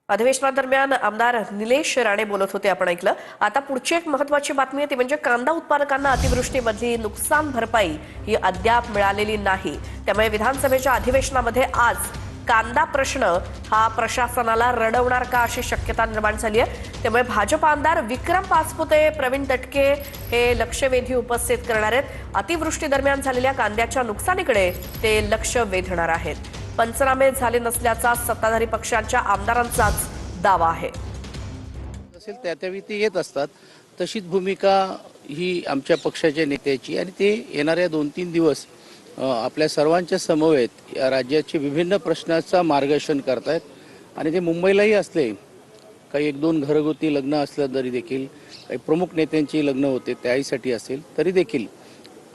अधिवेशनादरम्यान आमदार निलेश राणे बोलत होते, आपण ऐकलं। आता पुढची एक महत्त्वाची बातमी आहे ती म्हणजे कांदा उत्पादकांना अतिवृष्टीमधली नुकसान भरपाई ही अद्याप मिळालेली नाही। त्यामुळे विधानसभेच्या अधिवेशनामध्ये आज कांदा प्रश्न हा प्रशासनाला रडवणार का अशी शक्यता निर्माण झाली आहे। त्यामुळे भाजप आमदार विक्रम पाचपुते, प्रवीण दटके हे लक्षवेधी उपस्थित करणार आहेत। अतिवृष्टी दरम्यान झालेल्या कांद्याच्या नुकसानीकडे ते लक्ष वेधणार आहेत। पंचनामे झाले नसल्याचा सत्ताधारी पक्षांच्या आमदारांचाच दावा आहे। असेल त्यावेळी ते येत असतात, तशीच भूमिका ही आमच्या पक्षाच्या नेत्याची आणि ते येणाऱ्या 2-3 दिवस आपल्या सर्वांच्या समवेत या राज्याचे विभिन्न प्रश्नांचा मार्गदर्शन करतायत। आणि ते मुंबईलाही असले, काही 1-2 घरगुती लग्न असलं तरी देखील, काही प्रमुख नेत्यांची लग्न होते त्याहीसाठी असेल तरी देखील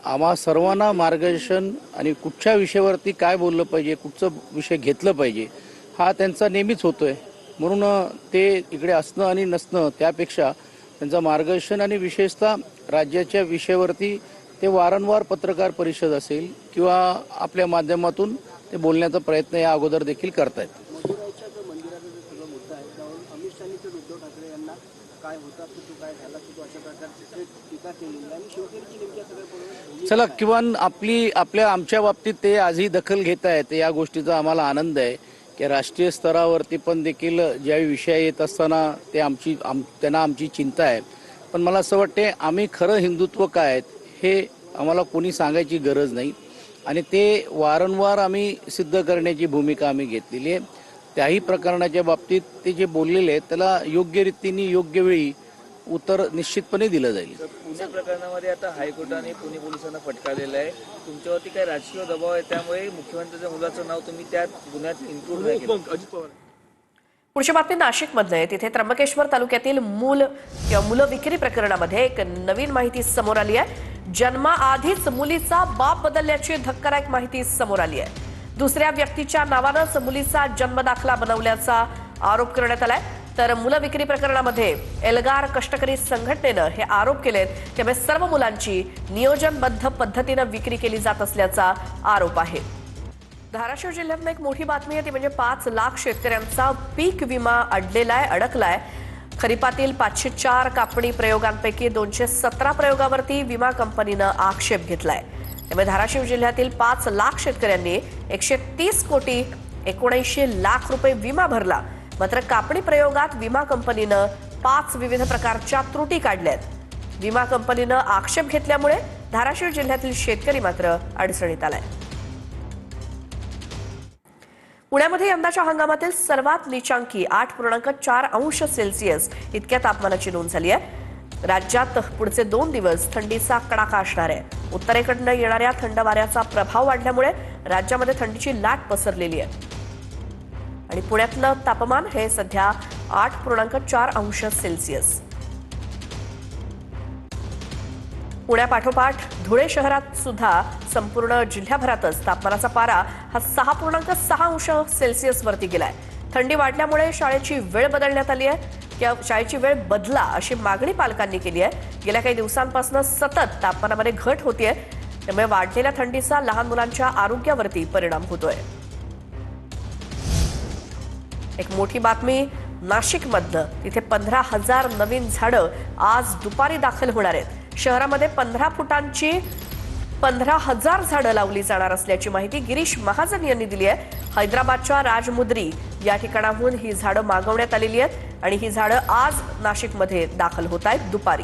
आम्हा सर्वांना मार्गदर्शन आणि कुठच्या विषयावरती काय बोललं पाहिजे, कुठचं विषय घेतलं पाहिजे हा त्यांचा नेहमीच होतोय। म्हणून ते इकडे असणं आणि नसणं त्यापेक्षा त्यांचं मार्गदर्शन आणि विशेषतः राज्याच्या विषयावरती ते वारंवार पत्रकार परिषद असेल किंवा आपल्या माध्यमातून ते बोलण्याचा प्रयत्न या अगोदर देखील करतायत। चला, किंवा आमच्या बाबतीत ते आजही दखल घेत आहेत, या गोष्टीचा आम्हाला आनंद आहे की राष्ट्रीय स्तरावरती पण देखील ज्यावेळी विषय येत असताना ते त्यांना आमची चिंता आहे। पण मला असं वाटते आम्ही खरं हिंदुत्व काय आहेत हे आम्हाला कोणी सांगायची गरज नाही आणि ते वारंवार आम्ही सिद्ध करण्याची भूमिका आम्ही घेतलेली आहे। त्याही प्रकरणाच्या बाबतीत ते जे बोललेले आहेत त्याला योग्य रीतीने योग्य वेळी उत्तर निश्चितपणे दिलं जाईल। पुणे प्रकरणामध्ये आता हायकोर्टाने पुणे पोलिसांना फटकारलेलं आहे, तुमच्यावरती काही राजकीय दबाव आहे, त्यामुळे मुख्यमंत्र्यांच्या मुलाचं नाव तुम्ही त्या गुन्ह्यात इन्क्लूड नाही केलं। पुढची बातमी नाशिकमधली आहे। तिथे त्र्यंबकेश्वर तालुक्यातील मुलं विक्री प्रकरणामध्ये एक नवीन माहिती समोर आली आहे। जन्माआधीच मुलीचा बाप बदलल्याची धक्कादायक माहिती समोर आली आहे। दुसऱ्या व्यक्तीच्या नावानंच मुलीचा जन्मदाखला बनवल्याचा आरोप करण्यात आलाय। तर मुलं विक्री प्रकरणामध्ये एल्गार कष्टकरी संघटनेनं हे आरोप केलेत, त्यामुळे सर्व मुलांची नियोजनबद्ध पद्धतीनं विक्री केली जात असल्याचा आरोप आहे। धाराशिव जिल्ह्यात एक मोठी बातमी आहे ती म्हणजे 5 लाख शेतकऱ्यांचा पीक विमा अडकलाय। खरीपातील 504 कापणी प्रयोगांपैकी 217 प्रयोगावरती विमा कंपनीनं आक्षेप घेतलाय। त्यामुळे धाराशिव जिल्ह्यातील 5 लाख शेतकऱ्यांनी 130 कोटी 79 लाख रुपये विमा भरला। मात्र कापणी प्रयोगात विमा कंपनीनं 5 विविध प्रकारच्या त्रुटी काढल्यात। विमा कंपनीनं आक्षेप घेतल्यामुळे धाराशिव जिल्ह्यातील शेतकरी मात्र अडचणीत आलाय। पुण्यामध्ये यंदाच्या हंगामातील सर्वात नीचांकी 8.4 अंश सेल्सिअस इतक्या तापमानाची नोंद झाली आहे। राज्यात पुढचे 2 दिवस थंडीचा कडाका असणार आहे। उत्तरेकडनं येणाऱ्या थंड वाऱ्याचा प्रभाव वाढल्यामुळे राज्यामध्ये थंडीची लाट पसरलेली आहे आणि पुण्यातलं तापमान हे सध्या 8.4 अंश सेल्सिअस। पुण्यापाठोपाठ धुळे शहरात सुद्धा संपूर्ण जिल्ह्याभरातच तापमानाचा पारा हा 6.6 अंश सेल्सिअस वरती गेलाय। थंडी वाढल्यामुळे शाळेची वेळ बदलण्यात आली आहे, किंवा शाळेची वेळ बदला अशी मागणी पालकांनी केली आहे। गेल्या काही दिवसांपासून सतत तापमानामध्ये घट होतीये, त्यामुळे वाढलेल्या थंडीचा लहान मुलांच्या आरोग्यावरती परिणाम होतोय। एक मोठी बातमी नाशिकमधलं, तिथे 15,000 नवीन झाडं आज दुपारी दाखल होणार आहेत। शहरामध्ये 15 फुटांची 15,000 झाडं लावली जाणार असल्याची माहिती गिरीश महाजन यांनी दिली आहे। हैदराबादच्या राजमुद्री या ठिकाणाहून ही झाडं मागवण्यात आलेली आहेत आणि ही झाडं आज नाशिकमध्ये दाखल होत आहेत दुपारी।